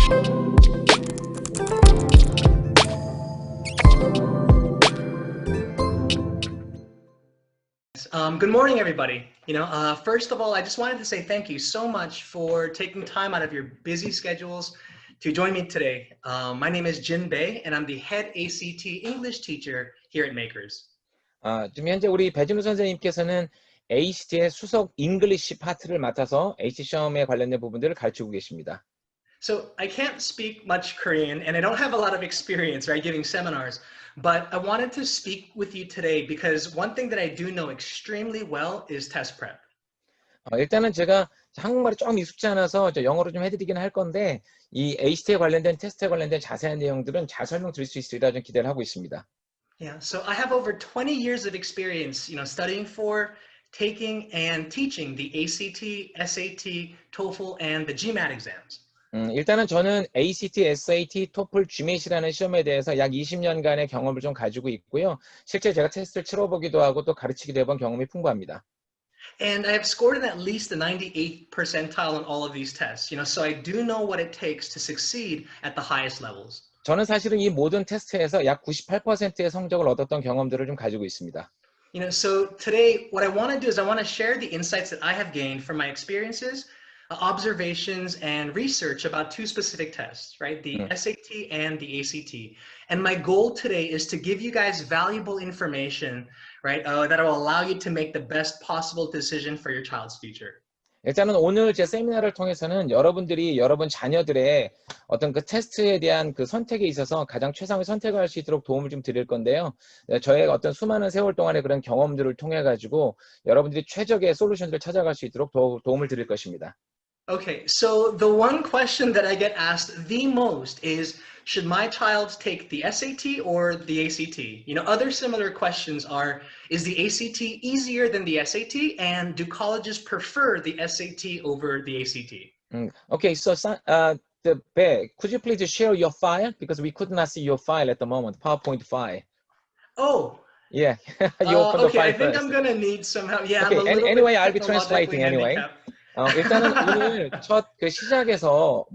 Good morning, everybody. First of all, I just wanted to say thank you so much for taking time out of your busy schedules to join me today. My name is Jin Bae, and I'm the head ACT English teacher here at Makers. 지금 현재 우리 배진우 선생님께서는 ACT의 수석 잉글리시 파트를 맡아서 ACT 시험에 관련된 부분들을 가르치고 계십니다. So I can't speak much Korean, and I don't have a lot of experience, right, giving seminars. But I wanted to speak with you today because one thing that I do know extremely well is test prep. 일단은 제가 한국말이 조금 익숙지 않아서 영어로 좀 해드리긴 할 건데 이 ACT에 관련된 테스트에 관련된 자세한 내용들은 잘 설명드릴 수 있으리라 좀 기대를 하고 있습니다. Yeah, so I have over 20 years of experience, studying for, taking, and teaching the ACT, SAT, TOEFL, and the GMAT exams. 일단은 저는 ACT, SAT, TOEFL, GMAT이라는 시험에 대해서 약 20년간의 경험을 좀 가지고 있고요. 실제 제가 테스트를 치러보기도 하고 또 가르치기도 해본 경험이 풍부합니다. And I have scored in at least the 98th percentile on all of these tests, so I do know what it takes to succeed at the highest levels. 저는 사실은 이 모든 테스트에서 약 98%의 성적을 얻었던 경험들을 좀 가지고 있습니다. So today, what I want to do is I want to share the insights that I have gained from my experiences, observations, and research about two specific tests, right? The SAT and the ACT. And my goal today is to give you guys valuable information, right? That will allow you to make the best possible decision for your child's future. 일단은 오늘 제 세미나를 통해서는 여러분들이 여러분 자녀들의 어떤 그 테스트에 대한 그 선택에 있어서 가장 최상의 선택을 할 수 있도록 도움을 좀 드릴 건데요. 저의 어떤 수많은 세월 동안의 그런 경험들을 통해 가지고 여러분들이 최적의 솔루션들을 찾아갈 수 있도록 도움을 드릴 것입니다. Okay, so the one question that I get asked the most is, should my child take the SAT or the ACT? Other similar questions are, is the ACT easier than the SAT? And do colleges prefer the SAT over the ACT? Okay, so Bear, could you please share your file? Because we could not see your file at the moment, PowerPoint file. Oh. Yeah, you open the file I think first. I'm gonna need some help. Yeah, Okay, I'm a little anyway, bit I'll be translating anyway. 일단은 오늘 첫 그 시작에서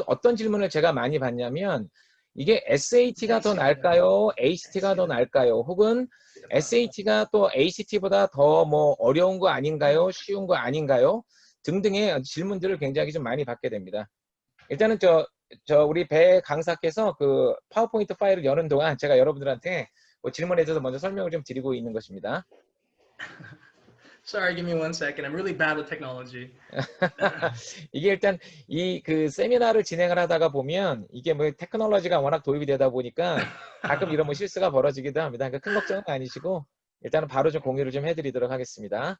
어떤 질문을 제가 많이 받냐면 이게 SAT가 더 나을까요? ACT가 더 나을까요? 혹은 SAT가 또 ACT보다 더 뭐 어려운 거 아닌가요? 쉬운 거 아닌가요? 등등의 질문들을 굉장히 좀 많이 받게 됩니다. 일단은 우리 배 강사께서 그 파워포인트 파일을 여는 동안 제가 여러분들한테 그 질문에 대해서 먼저 설명을 좀 드리고 있는 것입니다. Sorry, give me one second. I'm really bad with technology. 이게 일단 이 그 세미나를 진행을 하다가 보면 이게 뭐 테크놀로지가 워낙 도입이 되다 보니까 가끔 이런 뭐 실수가 벌어지기도 합니다. 그러니까 큰 걱정은 아니시고 일단은 바로 좀 공유를 좀 해드리도록 하겠습니다.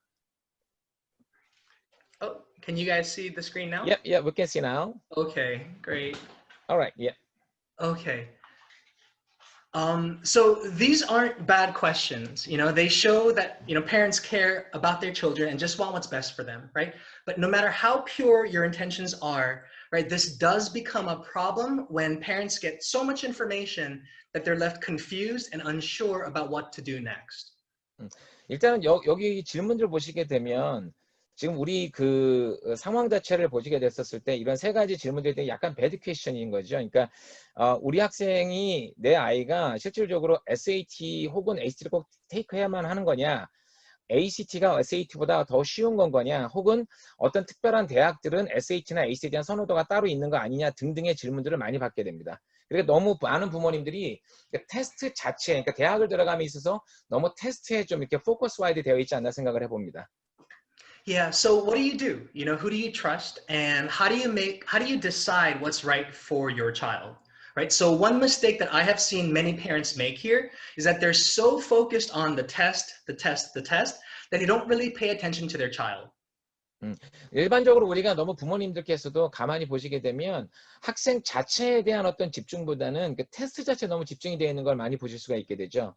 Oh, can you guys see the screen now? Yeah, we can see now. Okay, great. All right, yeah. Okay. So these aren't bad questions. They show that, parents care about their children and just want what's best for them, right? But no matter how pure your intentions are, right, this does become a problem when parents get so much information that they're left confused and unsure about what to do next. 일단은 여기 질문들 보시게 되면 지금 우리 그 상황 자체를 보시게 됐었을 때 이런 세 가지 질문들이 약간 배드 퀘스천인 거죠. 그러니까 우리 학생이 내 아이가 실질적으로 SAT 혹은 ACT를 꼭 테이크해야만 하는 거냐, ACT가 SAT보다 더 쉬운 건 거냐, 혹은 어떤 특별한 대학들은 SAT나 ACT에 대한 선호도가 따로 있는 거 아니냐 등등의 질문들을 많이 받게 됩니다. 그러니까 너무 많은 부모님들이 테스트 자체, 그러니까 대학을 들어감에 있어서 너무 테스트에 좀 이렇게 포커스 와이드 되어 있지 않나 생각을 해봅니다. Yeah, so what do? Who do you trust, and how do you decide what's right for your child, right? So one mistake that I have seen many parents make here is that they're so focused on the test, that they don't really pay attention to their child. 일반적으로 우리가 너무 부모님들께서도 가만히 보시게 되면 학생 자체에 대한 어떤 집중보다는 그 테스트 자체에 너무 집중이 되어 있는 걸 많이 보실 수가 있게 되죠.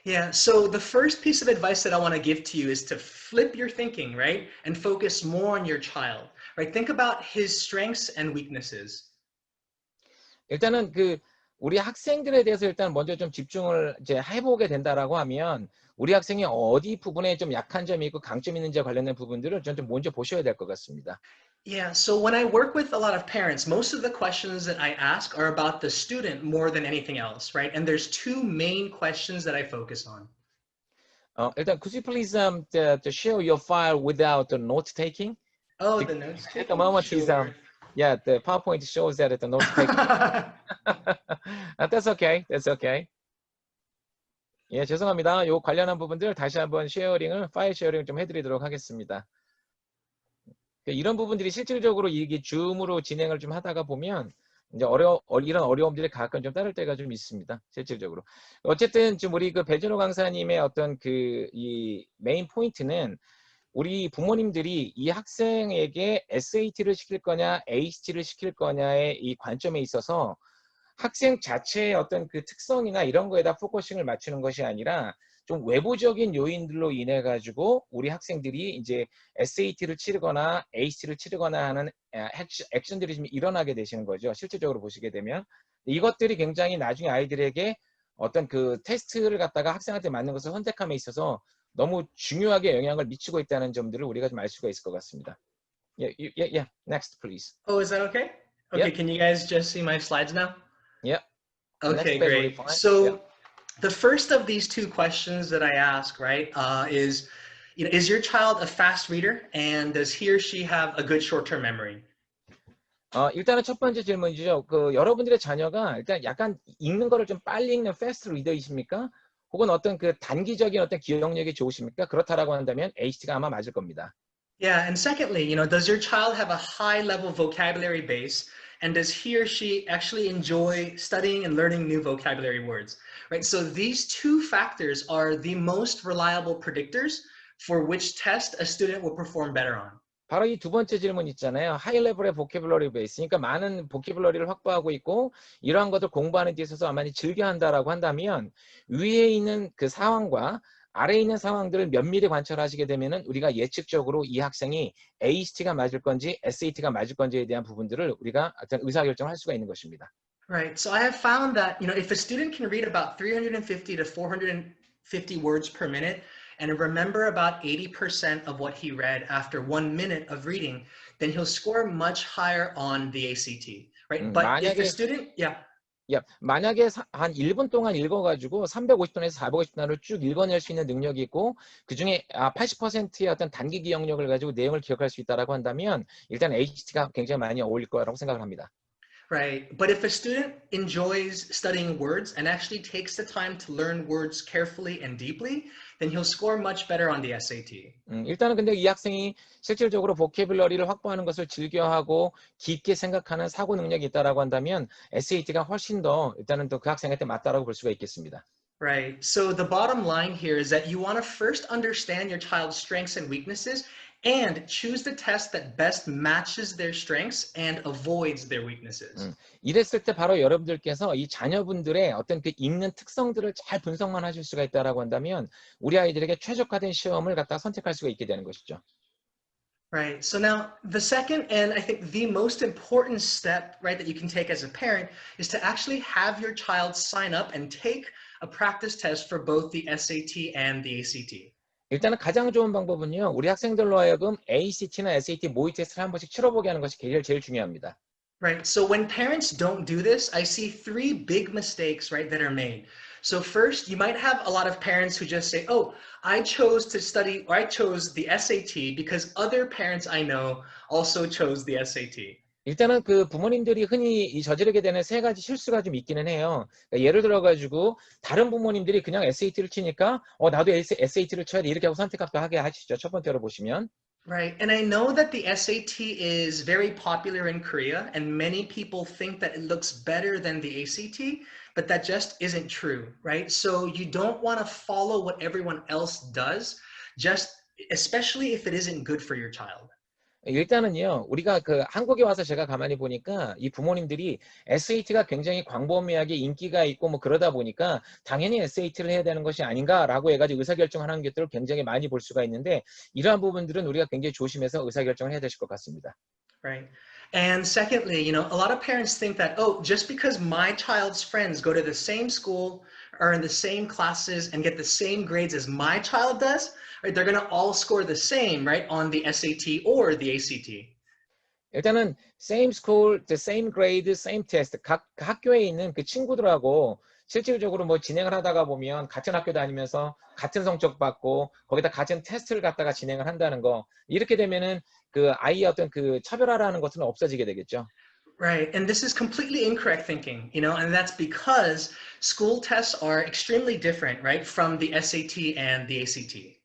Yeah, so the first piece of advice that I want to give to you is to flip your thinking, right? And focus more on your child, right? Think about his strengths and weaknesses. 일단은 그 우리 학생들에 대해서 일단 먼저 좀 집중을 이제 해보게 된다라고 하면 우리 학생이 어디 부분에 좀 약한 점이 있고 강점이 있는지와 관련된 부분들을 좀 먼저 보셔야 될 것 같습니다. Yeah, so when I work with a lot of parents, most of the questions that I ask are about the student more than anything else, right? And there's two main questions that I focus on. 일단 could you please to share your file without the note taking? Oh, the notes At the taking? moment is Sure. yeah, the PowerPoint shows that the note taking. That's okay. That's okay. 예, 죄송합니다. 요 관련한 부분들 다시 한번 파일 쉐어링을 좀 해드리도록 하겠습니다. 이런 부분들이 실질적으로 이게 줌으로 진행을 좀 하다가 보면 이제 이런 어려움들이 가끔 좀 따를 때가 좀 있습니다. 실질적으로. 어쨌든 지금 우리 그 배준호 강사님의 어떤 이 메인 포인트는 우리 부모님들이 이 학생에게 SAT를 시킬 거냐, ACT를 시킬 거냐의 이 관점에 있어서 학생 자체의 어떤 그 특성이나 이런 거에다 포커싱을 맞추는 것이 아니라 좀 외부적인 요인들로 인해 가지고 우리 학생들이 이제 SAT를 치르거나 ACT를 치르거나 하는 액션들이 좀 일어나게 되시는 거죠. 실질적으로 보시게 되면 이것들이 굉장히 나중에 아이들에게 어떤 그 테스트를 갖다가 학생한테 맞는 것을 선택함에 있어서 너무 중요하게 영향을 미치고 있다는 점들을 우리가 좀 알 수가 있을 것 같습니다. Yeah. Next, please. Oh, is that okay? Okay, Yep. can you guys just see my slides now? Yep. Next Okay, page will be great. fine. So Yep. the first of these two questions that I ask, right, is, is your child a fast reader and does he or she have a good short-term memory? 일단은 첫 번째 질문이죠. 그 여러분들의 자녀가 일단 약간 읽는 거를 좀 빨리 읽는 패스트 리더이십니까? 혹은 어떤 그 단기적인 어떤 기억력이 좋으십니까? 그렇다라고 한다면 HT가 아마 맞을 겁니다. Yeah, and secondly, does your child have a high level vocabulary base and does he or she actually enjoy studying and learning new vocabulary words, right? So these two factors are the most reliable predictors for which test a student will perform better on. 바로 이 두 번째 질문 있잖아요. 하이 레벨의 보캐블러리 베이스. 그러니까 많은 보캐블러리를 확보하고 있고 이러한 것을 공부하는 데 있어서 많이 즐겨 한다라고 한다면 위에 있는 그 상황과 아래에 있는 상황들을 면밀히 관찰하시게 되면은 우리가 예측적으로 이 학생이 ACT가 맞을 건지 SAT가 맞을 건지에 대한 부분들을 우리가 어떤 의사결정을 할 수가 있는 것입니다. Right. So I have found that, if a student can read about 350 to 450 words per minute and remember about 80% of what he read after 1 minute of reading, then he'll score much higher on the ACT, right? But if a 만약에 student, yeah. 만약에 한 1분 동안 읽어가지고 350단에서 450단을 쭉 읽어낼 수 있는 능력이 있고 그 중에 80%의 어떤 단기 기억력을 가지고 내용을 기억할 수 있다라고 한다면 일단 HT가 굉장히 많이 어울릴 거라고 생각을 합니다. Right. But if a student enjoys studying words and actually takes the time to learn words carefully and deeply, then he'll score much better on the SAT. 일단은 근데 이 학생이 실질적으로 보캐블러리를 확보하는 것을 즐겨하고 깊게 생각하는 사고 능력이 있다라고 한다면 SAT가 훨씬 더 일단은 또 그 학생한테 맞다라고 볼 수가 있겠습니다. Right. So the bottom line here is that you want to first understand your child's strengths and weaknesses and choose the test that best matches their strengths and avoids their weaknesses. 이랬을 때 바로 여러분들께서 이 자녀분들의 어떤 그 읽는 특성들을 잘 분석만 하실 수가 있다라고 한다면 우리 아이들에게 최적화된 시험을 갖다 선택할 수가 있게 되는 것이죠. Right. So now the second and I think the most important step, right, that you can take as a parent is to actually have your child sign up and take a practice test for both the SAT and the ACT. 일단은 가장 좋은 방법은요. 우리 학생들로 하여금 ACT나 SAT 모의 테스트를 한 번씩 치러보게 하는 것이 제일 중요합니다. Right. So when parents don't do this, I see three big mistakes, right, that are made. So first, you might have a lot of parents who just say, oh, I chose to study, or I chose the SAT because other parents I know also chose the SAT. 일단은 그 부모님들이 흔히 저지르게 되는 세 가지 실수가 좀 있기는 해요. 그러니까 예를 들어가지고 다른 부모님들이 그냥 SAT를 치니까 나도 SAT를 쳐야 돼 이렇게 하고 선택도 하게 하시죠. 첫 번째로 보시면. Right. And I know that the SAT is very popular in Korea, and many people think that it looks better than the ACT, but that just isn't true, right? So you don't want to follow what everyone else does, just especially if it isn't good for your child. 일단은요, 우리가 그 한국에 와서 제가 가만히 보니까 이 부모님들이 SAT가 굉장히 광범위하게 인기가 있고 뭐 그러다 보니까 당연히 SAT를 해야 되는 것이 아닌가라고 해가지고 의사결정하는 것들을 굉장히 많이 볼 수가 있는데 이러한 부분들은 우리가 굉장히 조심해서 의사결정을 해야 되실 것 같습니다. Right. And secondly, a lot of parents think that, oh, just because my child's friends go to the same school, are in the same classes, and get the same grades as my child does, right, they're going to all score the same, right, on the SAT or the ACT. 일단은 same school, the same grade, same test. 각 학교에 있는 그 친구들하고 실질적으로 뭐 진행을 하다가 보면 같은 학교 다니면서 같은 성적 받고 거기다 같은 테스트를 갖다가 진행을 한다는 거. 이렇게 되면은 그 아이의 어떤 그 차별화라는 것은 없어지게 되겠죠. Right. And this is completely incorrect thinking, and that's because school tests are extremely different, right, from the SAT and the ACT.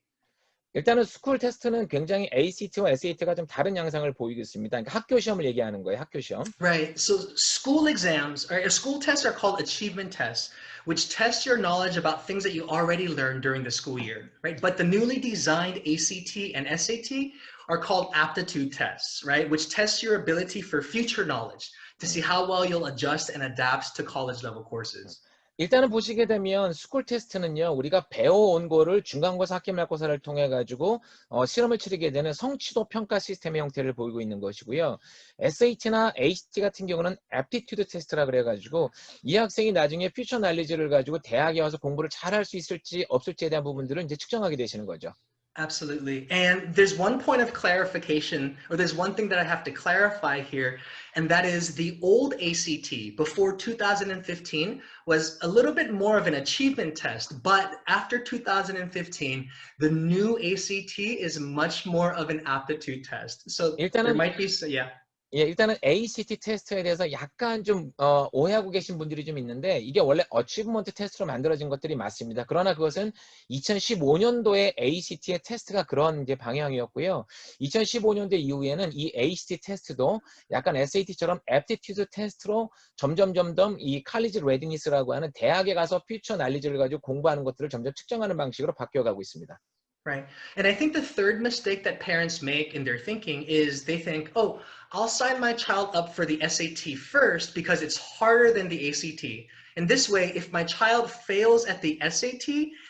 일단은 스쿨 테스트는 굉장히 ACT와 SAT가 좀 다른 양상을 보이고 있습니다. 그러니까 학교 시험을 얘기하는 거예요. 학교 시험. Right. So school exams or school tests are called achievement tests, which test your knowledge about things that you already learned during the school year, right? But the newly designed ACT and SAT are called aptitude tests, right? Which test your ability for future knowledge to see how well you'll adjust and adapt to college level courses. 일단은 보시게 되면 스쿨 테스트는요, 우리가 배워온 거를 중간고사, 학기말고사를 통해 가지고 실험을 치르게 되는 성취도 평가 시스템의 형태를 보이고 있는 것이고요. SAT나 ACT 같은 경우는 aptitude 테스트라 그래 가지고 이 학생이 나중에 퓨처 날리지를 가지고 대학에 와서 공부를 잘할 수 있을지 없을지에 대한 부분들을 이제 측정하게 되시는 거죠. Absolutely. And there's one point of clarification, or there's one thing that I have to clarify here, and that is the old ACT before 2015 was a little bit more of an achievement test, but after 2015, the new ACT is much more of an aptitude test. So there 일단은 might be, yeah. 예, 일단은 ACT 테스트에 대해서 약간 좀 오해하고 계신 분들이 좀 있는데 이게 원래 어치브먼트 테스트로 만들어진 것들이 맞습니다. 그러나 그것은 2015년도에 ACT의 테스트가 그런 이제 방향이었고요. 2015년도 이후에는 이 ACT 테스트도 약간 SAT처럼 aptitude 테스트로 점점 이 칼리지 레디니스라고 하는 대학에 가서 퓨처 날리지를 가지고 공부하는 것들을 점점 측정하는 방식으로 바뀌어가고 있습니다. Right. And I think the third mistake that parents make in their thinking is they think, oh, I'll sign my child up for the SAT first because it's harder than the ACT. And this way, if my child fails at the SAT,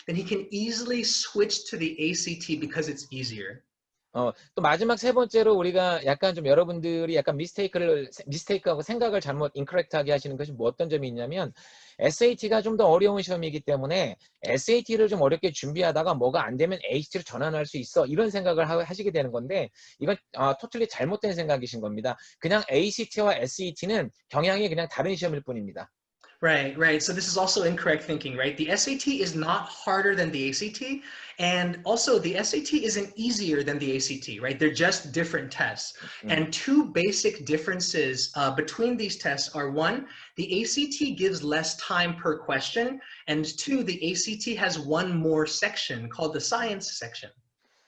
then he can easily switch to the ACT because it's easier. 또 마지막 세 번째로 우리가 약간 좀 여러분들이 약간 미스테이크하고 생각을 잘못 인커렉트하게 하시는 것이 뭐 어떤 점이 있냐면 SAT가 좀 더 어려운 시험이기 때문에 SAT를 좀 어렵게 준비하다가 뭐가 안 되면 ACT로 전환할 수 있어 이런 생각을 하시게 되는 건데 이건 토틀리 잘못된 생각이신 겁니다. 그냥 ACT와 SAT는 경향이 그냥 다른 시험일 뿐입니다. Right, right. So this is also incorrect thinking, right? The SAT is not harder than the ACT, and also the SAT isn't easier than the ACT, right? They're just different tests. And two basic differences between these tests are one, the ACT gives less time per question, and two, the ACT has one more section called the science section.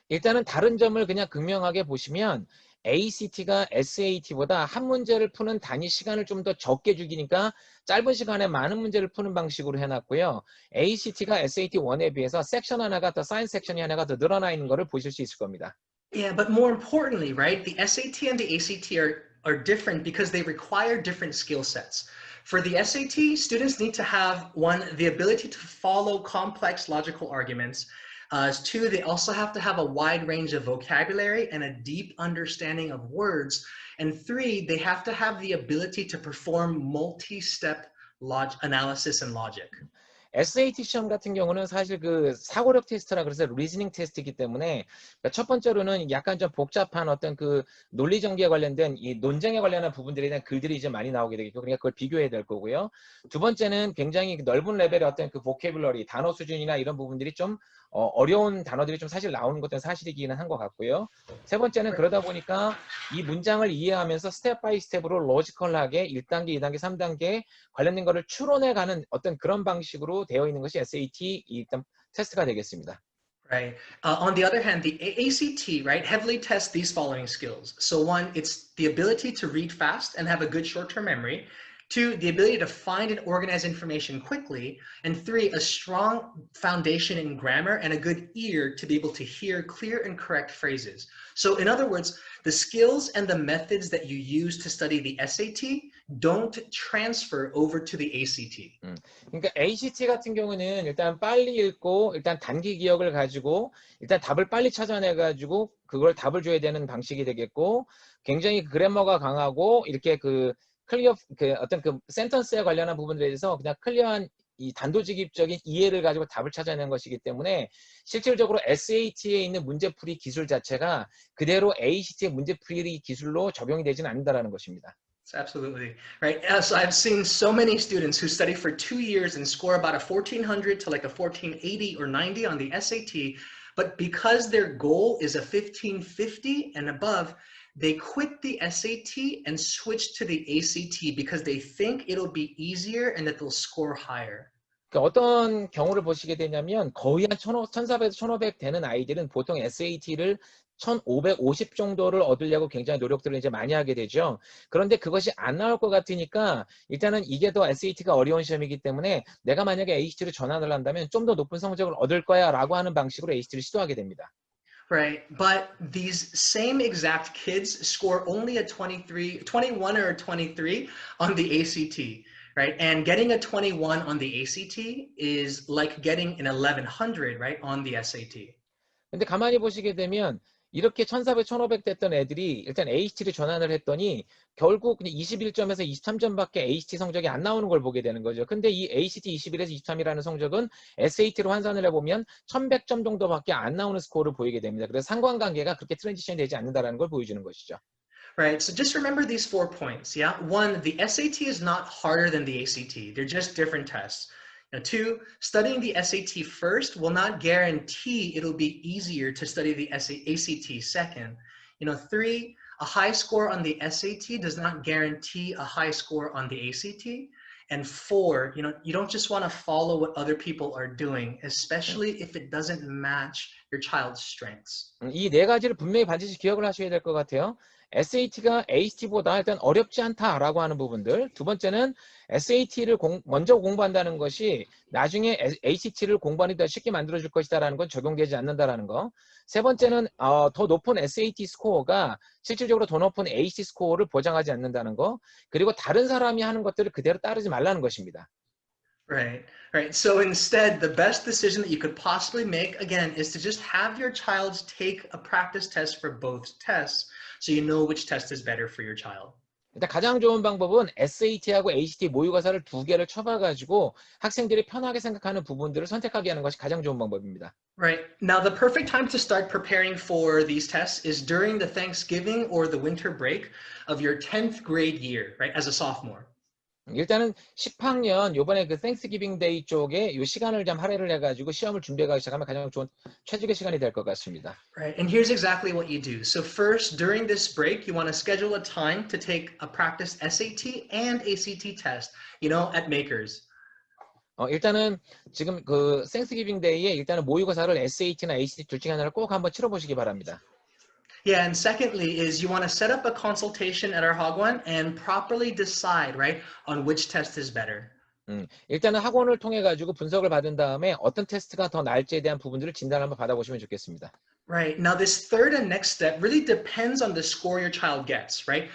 일단은 다른 점을 그냥 극명하게 보시면 ACT가 SAT보다 한 문제를 푸는 단위 시간을 좀 더 적게 주기니까 짧은 시간에 많은 문제를 푸는 방식으로 해놨고요. ACT가 SAT1에 비해서 섹션 하나가 더 사이언스 섹션이 하나가 더 늘어나 있는 거를 보실 수 있을 겁니다. Yeah, but more importantly, right, the SAT and the ACT are different because they require different skill sets. For the SAT, students need to have, one, the ability to follow complex logical arguments. Two, they also have to have a wide range of vocabulary and a deep understanding of words. And three, they have to have the ability to perform multi-step analysis and logic. SAT 시험 같은 경우는 사실 그 사고력 테스트라 그래서 리즈닝 테스트이기 때문에 첫 번째로는 약간 좀 복잡한 어떤 그 논리 전개에 관련된 이 논쟁에 관련한 부분들에 대한 글들이 이제 많이 나오게 되겠고 그러니까 그걸 비교해야 될 거고요. 두 번째는 굉장히 넓은 레벨의 어떤 그 보캐뷸러리 단어 수준이나 이런 부분들이 좀 어려운 단어들이 좀 사실 나오는 것도 사실이기는 한 것 같고요. 세 번째는 그러다 보니까 이 문장을 이해하면서 스텝 바이 스텝으로 로지컬하게 1단계, 2단계, 3단계 관련된 거를 추론해가는 어떤 그런 방식으로 되어 있는 것이 SAT 일단 테스트가 되겠습니다. Right. On the other hand, the ACT, right, heavily tests these following skills. So one, it's the ability to read fast and have a good short-term memory. Two, the ability to find and organize information quickly. And three, a strong foundation in grammar and a good ear to be able to hear clear and correct phrases. So in other words, the skills and the methods that you use to study the SAT don't transfer over to the ACT. 그러니까 ACT 같은 경우는 일단 빨리 읽고 일단 단기 기억을 가지고 일단 답을 빨리 찾아내 가지고 그걸 답을 줘야 되는 방식이 되겠고 굉장히 그래머가 강하고 이렇게 그 클리어 그 어떤 그 센턴스에 관련한 부분들에 대해서 그냥 클리어한 이 단도직입적인 이해를 가지고 답을 찾아내는 것이기 때문에 실질적으로 SAT에 있는 문제풀이 기술 자체가 그대로 ACT의 문제풀이 기술로 적용이 되지는 않는다라는 것입니다. Absolutely. Right. So I've seen so many students who study for 2 years and score about a 1400 to like a 1480 or 90 on the SAT. But because their goal is a 1550 and above, they quit the SAT and switch to the ACT because they think it'll be easier and that they'll score higher. 그러니까 어떤 경우를 보시게 되냐면 거의 한 1400에서 1500 되는 아이들은 보통 SAT를 1550 정도를 얻으려고 굉장히 노력들을 이제 많이 하게 되죠. 그런데 그것이 안 나올 것 같으니까 일단은 이게 더 SAT가 어려운 시험이기 때문에 내가 만약에 ACT로 전환을 한다면 좀 더 높은 성적을 얻을 거야 라고 하는 방식으로 ACT를 시도하게 됩니다. Right. But these same exact kids score only a 21 or a 23 on the ACT. Right. And getting a 21 on the ACT is like getting an 1100, right, on the SAT. 근데 가만히 보시게 되면 이렇게 1400, 1500 됐던 애들이 일단 ACT를 전환을 했더니 결국 21점에서 23점밖에 ACT 성적이 안 나오는 걸 보게 되는 거죠. 근데 이 ACT 21에서 23이라는 성적은 SAT로 환산을 해보면 1100점 정도밖에 안 나오는 스코어를 보이게 됩니다. 그래서 상관관계가 그렇게 트랜지션이 되지 않는다는 걸 보여주는 것이죠. Right. So just remember these 4 points. Yeah. One, the SAT is not harder than the ACT. They're just different tests. Now, two, studying the SAT first will not guarantee it'll be easier to study the ACT second. Three, a high score on the SAT does not guarantee a high score on the ACT. And four, you don't just want to follow what other people are doing, especially if it doesn't match your child's strengths. 이 네 가지를 분명히 반드시 기억을 하셔야 될 것 같아요. SAT가 ACT보다 일단 어렵지 않다라고 하는 부분들. 두 번째는 SAT를 먼저 공부한다는 것이 나중에 ACT를 공부하는 데 쉽게 만들어줄 것이다라는 건 적용되지 않는다라는 거. 세 번째는 더 높은 SAT 스코어가 실질적으로 더 높은 ACT 스코어를 보장하지 않는다는 거. 그리고 다른 사람이 하는 것들을 그대로 따르지 말라는 것입니다. Right, right. So instead, the best decision that you could possibly make, again, is to just have your child take a practice test for both tests so you know which test is better for your child. 일단 가장 좋은 방법은 SAT하고 ACT 모의고사를 두 개를 쳐봐가지고 학생들이 편하게 생각하는 부분들을 선택하게 하는 것이 가장 좋은 방법입니다. Right. Now, the perfect time to start preparing for these tests is during the Thanksgiving or the winter break of your 10th grade year, right, as a sophomore. 일단은 10학년 요번에 그 땡스기빙 데이 쪽에 이 시간을 좀 할애를 해가지고 시험을 준비하기 시작하면 가장 좋은 최적의 시간이 될 것 같습니다. Right, and here's exactly what you do. So first, during this break, you want to schedule a time to take a practice SAT and ACT test, at Makers. 일단은 지금 그 땡스기빙 데이에 일단은 모의고사를 SAT나 ACT 둘 중에 하나를 꼭 한번 치러보시기 바랍니다. Yeah, and secondly is you want to set up a consultation at our Hagwon and properly decide, right, on which test is better. 일단은 학원을 통해 가지고 분석을 받은 다음에 어떤 테스트가 더 나을지에 대한 부분들을 진단을 한번 받아보시면 좋겠습니다. Right. Now, this third and next step really depends on the score your child gets, right?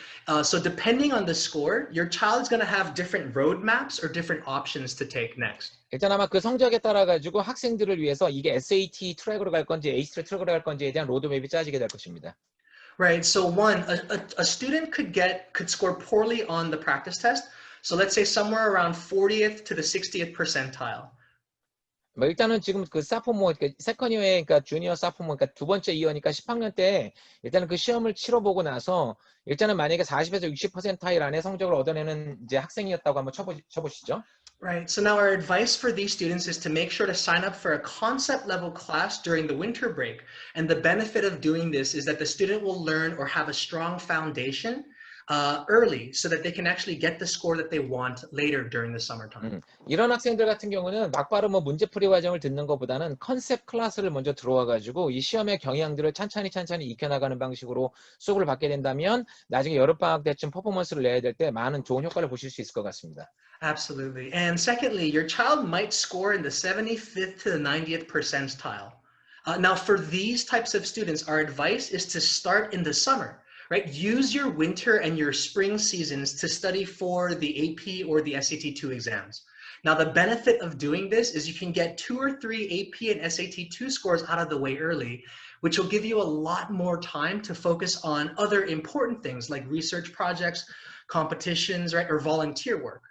So depending on the score, your child is going to have different roadmaps or different options to take next. 일단 아마 그 성적에 따라 가지고 학생들을 위해서 이게 SAT 트랙으로 갈 건지 ACT 트랙으로 갈 건지에 대한 로드맵이 짜지게 될 것입니다. Right. So one, a student could score poorly on the practice test. So let's say somewhere around 40th to the 60th percentile. 뭐 일단은 지금 그 사포모, 그러니까 세컨 이어에, 그러니까 주니어 사포모, 그러니까 두 번째 이어니까 10학년 때 일단은 그 시험을 치러보고 나서 일단은 만약에 40에서 60% 안에 성적을 얻어내는 이제 학생이었다고 한번 쳐보시죠. Right. So now our advice for these students is to make sure to sign up for a concept level class during the winter break. And the benefit of doing this is that the student will learn or have a strong foundation early so that they can actually get the score that they want later during the summertime. 이런 학생들 같은 경우는 막바로 뭐 문제풀이 과정을 듣는 것보다는 컨셉 클래스를 먼저 들어와 가지고 이 시험의 경향들을 찬찬히 익혀나가는 방식으로 수업을 받게 된다면 나중에 여름방학 때쯤 퍼포먼스를 내야 될 때 많은 좋은 효과를 보실 수 있을 것 같습니다. Absolutely. And secondly, your child might score in the 75th to the 90th percentile. Now, for these types of students, our advice is to start in the summer. Right? Use your winter and your spring seasons to study for the AP or the SAT2 exams. Now, the benefit of doing this is you can get 2 or 3 AP and SAT2 scores out of the way early, which will give you a lot more time to focus on other important things like research projects, competitions, right, or volunteer work.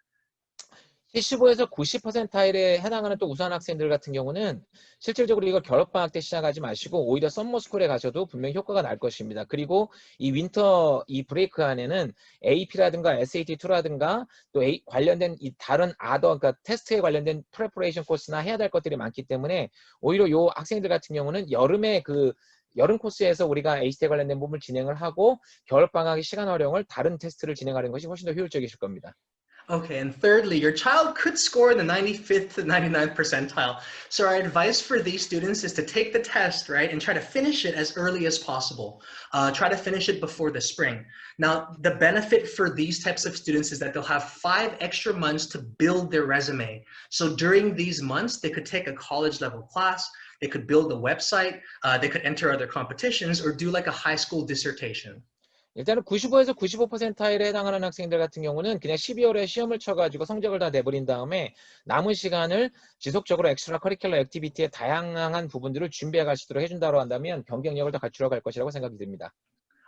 75에서 90%에 해당하는 또 우수한 학생들 같은 경우는 실질적으로 이걸 겨울방학 때 시작하지 마시고 오히려 썸머스쿨에 가셔도 분명히 효과가 날 것입니다. 그리고 이 윈터 이 브레이크 안에는 AP라든가 SAT2라든가 또 관련된 이 다른 그러니까 테스트에 관련된 프레퍼레이션 코스나 해야 될 것들이 많기 때문에 오히려 요 학생들 같은 경우는 여름에 여름 코스에서 우리가 ACT에 관련된 부분을 진행을 하고 겨울방학의 시간 활용을 다른 테스트를 진행하는 것이 훨씬 더 효율적이실 겁니다. Okay, and thirdly, your child could score in the 95th to 99th percentile. So our advice for these students is to take the test, right, and try to finish it as early as possible. Try to finish it before the spring. Now, the benefit for these types of students is that they'll have 5 extra months to build their resume. So during these months, they could take a college level class, they could build a website, they could enter other competitions, or do like a high school dissertation. 일단은 95에서 95%에 해당하는 학생들 같은 경우는 그냥 12월에 시험을 쳐가지고 성적을 다 내버린 다음에 남은 시간을 지속적으로 엑스트라 커리큘러 액티비티의 다양한 부분들을 준비해 갈 수 있도록 해준다고 한다면 경쟁력을 더 갖추려 갈 것이라고 생각이 듭니다.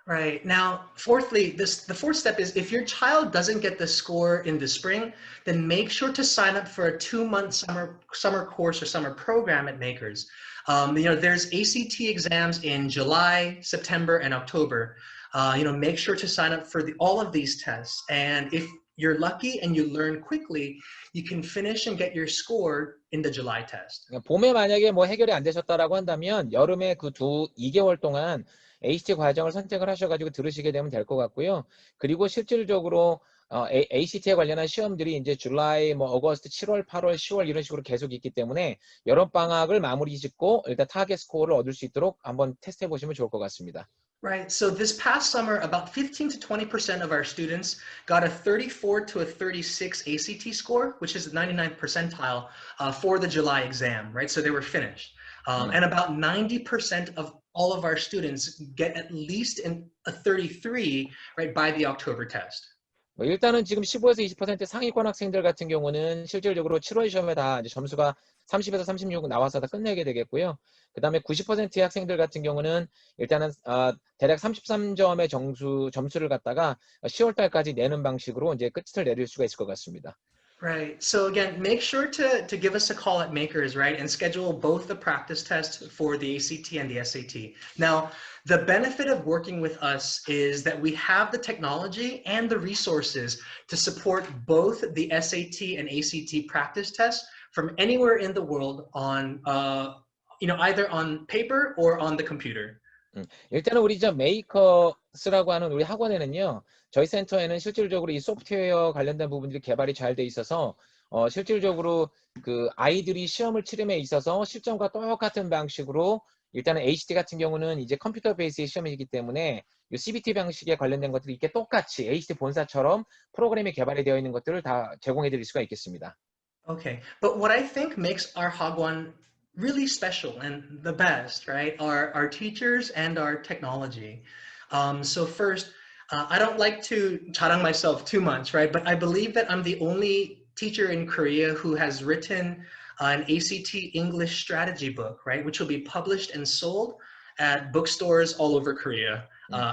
Right. Now, fourthly, the fourth step is if your child doesn't get the score in the spring, then make sure to sign up for a 2-month summer course or summer program at Makers. There's ACT exams in July, September, and October. Make sure to sign up for all of these tests. And if you're lucky and you learn quickly, you can finish and get your score in the July test. 봄에 만약에 뭐 해결이 안 되셨다라고 한다면 여름에 2개월 동안 ACT 과정을 선택을 하셔가지고 들으시게 되면 될 것 같고요. 그리고 실질적으로 ACT에 관련한 시험들이 이제 줄라이, 어거스트, 7월, 8월, 10월 이런 식으로 계속 있기 때문에 여름 방학을 마무리 짓고 일단 타겟 스코어를 얻을 수 있도록 한번 테스트해 보시면 좋을 것 같습니다. Right. So this past summer, about 15 to 20% of our students got a 34 to a 36 ACT score, which is the 99th percentile for the July exam, right? So they were finished. And about 90% of all of our students get at least a 33, right, by the October test. 일단은 지금 15에서 20% 상위권 학생들 같은 경우는 실질적으로 7월 시험에 다 이제 점수가 30에서 36 나와서 다 끝내게 되겠고요. 그 다음에 90%의 학생들 같은 경우는 일단은 대략 33점의 점수를 갖다가 10월 달까지 내는 방식으로 이제 끝을 내릴 수가 있을 것 같습니다. Right. So again, make sure to give us a call at Makers, right, and schedule both the practice test for the ACT and the SAT. Now, the benefit of working with us is that we have the technology and the resources to support both the SAT and ACT practice tests from anywhere in the world on, either on paper or on the computer. 일단은 우리 메이커스라고 하는 우리 학원에는요, 저희 센터에는 실질적으로 이 소프트웨어 관련된 부분들이 개발이 잘 돼 있어서 실질적으로 그 아이들이 시험을 치름에 있어서 실전과 똑같은 방식으로 일단은 ACT 같은 경우는 이제 컴퓨터 베이스의 시험이기 때문에 이 CBT 방식에 관련된 것들이 이렇게 똑같이 ACT 본사처럼 프로그램이 개발이 되어 있는 것들을 다 제공해 드릴 수가 있겠습니다. Okay, but what I think makes our Hagwon really special and the best, right, are our teachers and our technology. So first, I don't like to 자랑 myself too much, right, but I believe that I'm the only teacher in Korea who has written an ACT English strategy book, right, which will be published and sold at bookstores all over Korea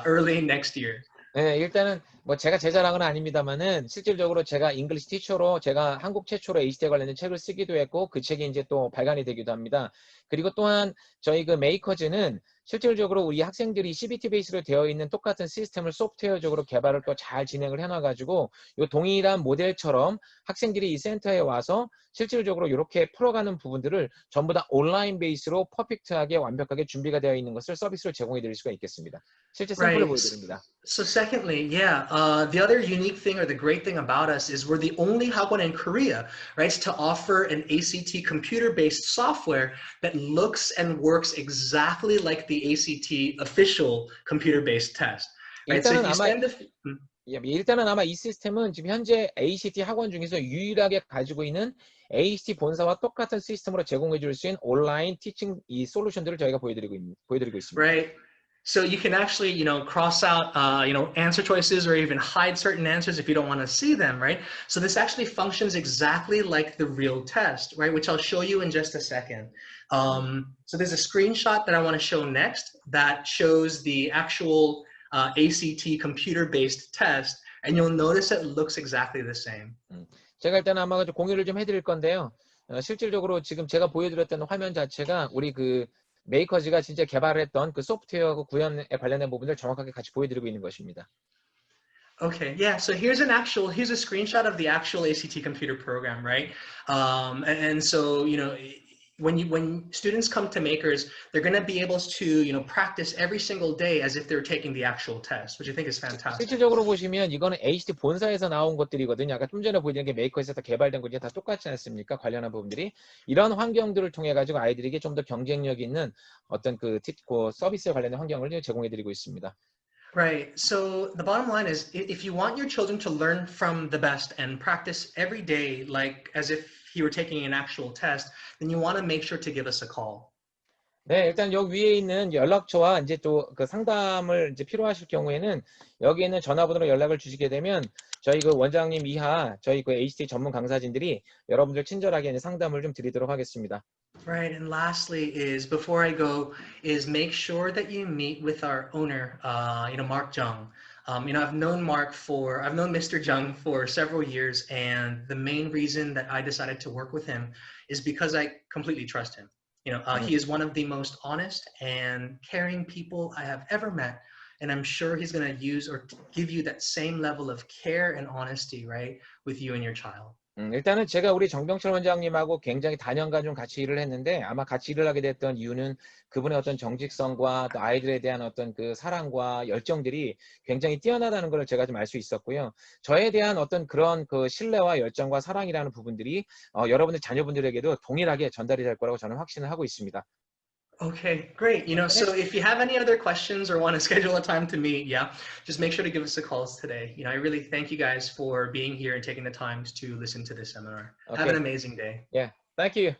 early next year. 네, 일단은 제가 제 자랑은 아닙니다만은 실질적으로 제가 잉글리시 티처로 제가 한국 최초로 ACT에 관련된 책을 쓰기도 했고 그 책이 이제 또 발간이 되기도 합니다. 그리고 또한 저희 메이커즈는 실질적으로 우리 학생들이 CBT 베이스로 되어 있는 똑같은 시스템을 소프트웨어적으로 개발을 또 잘 진행을 해놔가지고 이 동일한 모델처럼 학생들이 이 센터에 와서 실질적으로 이렇게 풀어가는 부분들을 전부 다 온라인 베이스로 퍼펙트하게 완벽하게 준비가 되어 있는 것을 서비스로 제공해 드릴 수가 있겠습니다. 실제 샘플을 보여드립니다. So secondly, the other unique thing or the great thing about us is we're the only 학원 in Korea, right, to offer an ACT computer-based software that looks and works exactly like the ACT official computer-based test. Right? 일단은 아마 이 시스템은 지금 현재 ACT 학원 중에서 유일하게 가지고 있는 ACT 본사와 똑같은 시스템으로 제공해 줄 수 있는 온라인 티칭 이 솔루션들을 저희가 보여드리고 있습니다. Right. So you can actually, cross out, answer choices or even hide certain answers if you don't want to see them, right? So this actually functions exactly like the real test, right? Which I'll show you in just a second. So there's a screenshot that I want to show next that shows the actual ACT computer-based test, and you'll notice it looks exactly the same. 제가 일단 아마 좀 공유를 좀 해드릴 건데요. 실질적으로 지금 제가 보여드렸던 화면 자체가 우리 그 메이커즈가 진짜 개발했던 그 소프트웨어 구현에 관련된 부분을 정확하게 같이 보여드리고 있는 것입니다. Okay, yeah. So here's a screenshot of the actual ACT computer program, right? And so, when students come to Makers, they're going to be able to, practice every single day as if they're taking the actual test, which I think is fantastic. 실질적으로 보시면 이거는 HT 본사에서 나온 것들이거든요. 아까 좀 전에 보여드린 게 메이커에서 개발된 것이 다 똑같지 않습니까? 관련한 부분들이. 이런 환경들을 통해 가지고 아이들에게 좀 더 경쟁력 있는 어떤 그 서비스에 관련된 환경을 제공해드리고 있습니다. Right. So the bottom line is, if you want your children to learn from the best and practice every day, like as if you were taking an actual test, then you want to make sure to give us a call. 네, 일단 여기 위에 있는 연락처와 이제 또 그 상담을 이제 필요하실 경우에는 여기 있는 전화번호로 연락을 주시게 되면 저희 그 원장님 이하 저희 그 HT 전문 강사진들이 여러분들 친절하게 이제 상담을 좀 드리도록 하겠습니다. Right, and lastly is, before I go, is make sure that you meet with our owner, Mark Jung. I've known Mr. Jung for several years, and the main reason that I decided to work with him is because I completely trust him. He is one of the most honest and caring people I have ever met, and I'm sure he's going to use or give you that same level of care and honesty, right, with you and your child. 일단은 제가 우리 정병철 원장님하고 굉장히 다년간 좀 같이 일을 했는데 아마 같이 일을 하게 됐던 이유는 그분의 어떤 정직성과 또 아이들에 대한 어떤 그 사랑과 열정들이 굉장히 뛰어나다는 걸 제가 좀 알 수 있었고요. 저에 대한 어떤 그런 그 신뢰와 열정과 사랑이라는 부분들이 여러분들 자녀분들에게도 동일하게 전달이 될 거라고 저는 확신을 하고 있습니다. Okay, great. So if you have any other questions or want to schedule a time to meet, just make sure to give us a call today. I really thank you guys for being here and taking the time to listen to this seminar. Okay. Have an amazing day. Yeah, thank you.